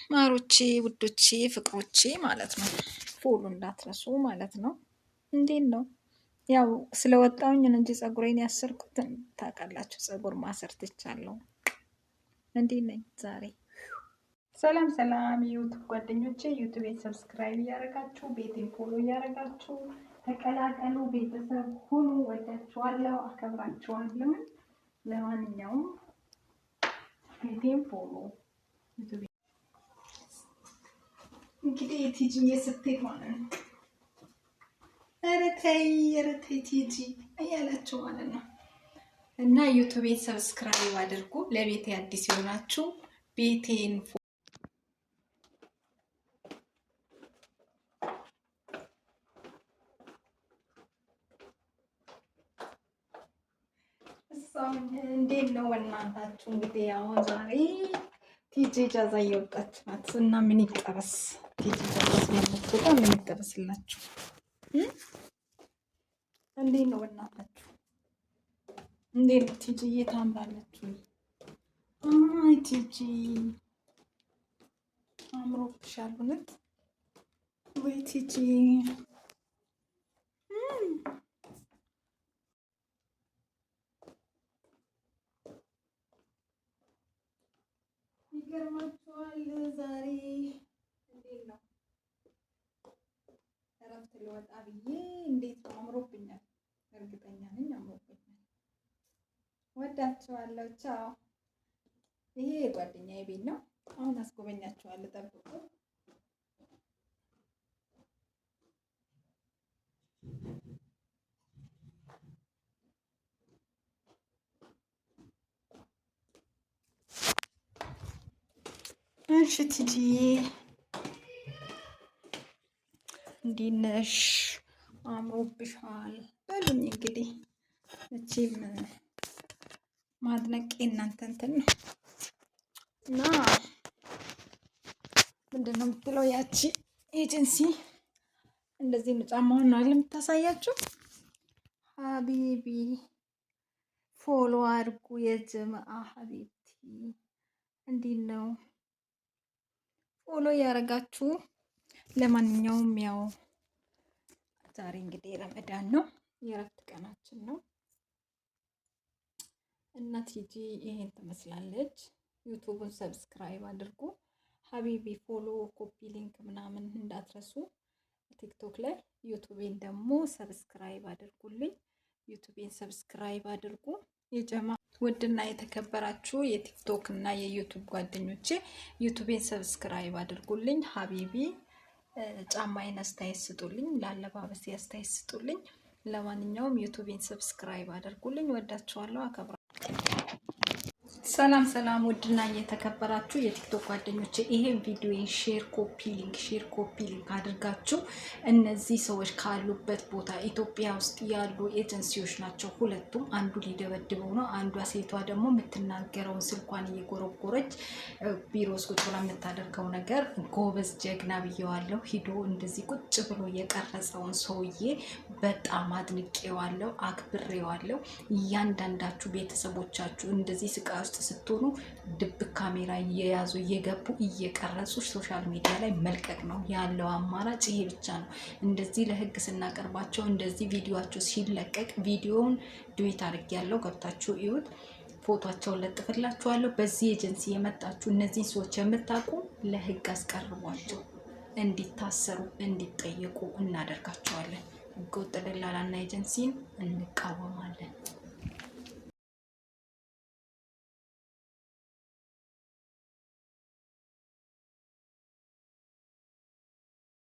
ማሮቼ ውዶቼ ፍቅሮቼ ማለት ነው። ፎሎ እንዳትረሱ ማለት ነው። እንዴት ነው? ያው ስለወጣሁኝ እንጂ ፀጉሬን ያሰርኩት ታውቃላችሁ። ፀጉር ማሰር ትቻለሁ። እንዴት ነኝ ዛሬ? ሰላም ሰላም የዩቱብ ጓደኞቼ፣ ዩቱቤን ሰብስክራይብ እያደረጋችሁ ቤቴን ፎሎ እያደረጋችሁ ተቀላቀሉ። ቤተሰብ ሁኑ። ወዳችኋለሁ፣ አከብራችኋለሁ። ለማንኛውም ቤቴን ፎሎ እንግዲህ ቲጂዬ ስትሄድ ማለት ነው። ኧረ ተይ ቲጂ እያላችሁ ማለት ነው። እና ዩቱቤን ሰብስክራይብ አድርጉ። ለቤቴ አዲስ የሆናችሁ ቤቴን እንዴት ነው እናንታችሁ? እንግዲህ አሁን ዛሬ ቲጂ ጃዛ እየወጣች ናት እና ምን ይጠበስ? ቲጂ ጃዛ ስለምትወጣ ምን ይጠበስላችሁ? እንዴት ነው እናታችሁ? እንዴት ነው ቲጂዬ? ታምራለች። አይ ቲጂ አምሮብሻል እውነት። ወይ ቲጂ ይገርማችኋል። ዛሬ እንዴት ነው እረፍት ልወጣ ብዬ እንዴት ነው አምሮብኛል። እርግጠኛ ነኝ አምሮብኛል። ወዳችኋለሁ። ቻው። ይሄ የጓደኛዬ ቤት ነው። አሁን አስጎበኛችኋለሁ። ጠብቁ። እሺ ቲጂዬ እንዴት ነሽ? አምሮብሻል በሉኝ። እንግዲህ እቺም ማድነቅ እናንተ እንትን ነው እና ምንድን ነው የምትለው ያቺ ኤጀንሲ እንደዚህ ነው ጫማውን ነው የምታሳያችሁ። ሀቢቢ ፎሎ አድርጉ የጀመአ ሀቢብቲ። እንዴት ነው ፎሎ ያደረጋችሁ? ለማንኛውም ያው ዛሬ እንግዲህ ረመዳን ነው፣ የእረፍት ቀናችን ነው እና ቲጂ ይሄን ትመስላለች። ዩቱብን ሰብስክራይብ አድርጉ። ሀቢቢ ፎሎ፣ ኮፒ ሊንክ ምናምን እንዳትረሱ ቲክቶክ ላይ። ዩቱቤን ደግሞ ሰብስክራይብ አድርጉልኝ። ዩቱቤን ሰብስክራይብ አድርጉ የጀማ ውድና የተከበራችሁ የቲክቶክ እና የዩቱብ ጓደኞቼ ዩቱቤን ሰብስክራይብ አድርጉልኝ። ሀቢቢ ጫማዬን አስተያየት ስጡልኝ፣ ለአለባበሴ አስተያየት ስጡልኝ። ለማንኛውም ዩቱቤን ሰብስክራይብ አድርጉልኝ። ወዳችኋለሁ፣ አከብራለሁ። ሰላም ሰላም ውድና የተከበራችሁ የቲክቶክ ጓደኞቼ ይሄን ቪዲዮ ሼር ኮፒ ሊንክ አድርጋችሁ እነዚህ ሰዎች ካሉበት ቦታ ኢትዮጵያ ውስጥ ያሉ ኤጀንሲዎች ናቸው ሁለቱም። አንዱ ሊደበድበው ነው፣ አንዷ ሴቷ ደግሞ የምትናገረውን ስልኳን እየጎረጎረች ቢሮ ውስጥ ቁጭ ብላ የምታደርገው ነገር ጎበዝ ጀግና ብየዋለሁ። ሂዶ እንደዚህ ቁጭ ብሎ የቀረጸውን ሰውዬ በጣም አድንቄዋለሁ፣ አክብሬዋለሁ። እያንዳንዳችሁ ቤተሰቦቻችሁ እንደዚህ ስቃ ውስጥ ስትሆኑ ድብቅ ካሜራ እየያዙ እየገቡ እየቀረጹ ሶሻል ሚዲያ ላይ መልቀቅ ነው ያለው አማራጭ ይሄ ብቻ ነው። እንደዚህ ለህግ ስናቀርባቸው እንደዚህ ቪዲዮአቸው ሲለቀቅ ቪዲዮውን ዱዊት አድርጌያለሁ፣ ገብታችሁ እዩት። ፎቶአቸውን ለጥፍላችኋለሁ። በዚህ ኤጀንሲ የመጣችሁ እነዚህ ሰዎች የምታውቁ ለህግ አስቀርቧቸው፣ እንዲታሰሩ እንዲጠየቁ እናደርጋቸዋለን። ህገወጥ ደላላና ኤጀንሲን እንቃወማለን።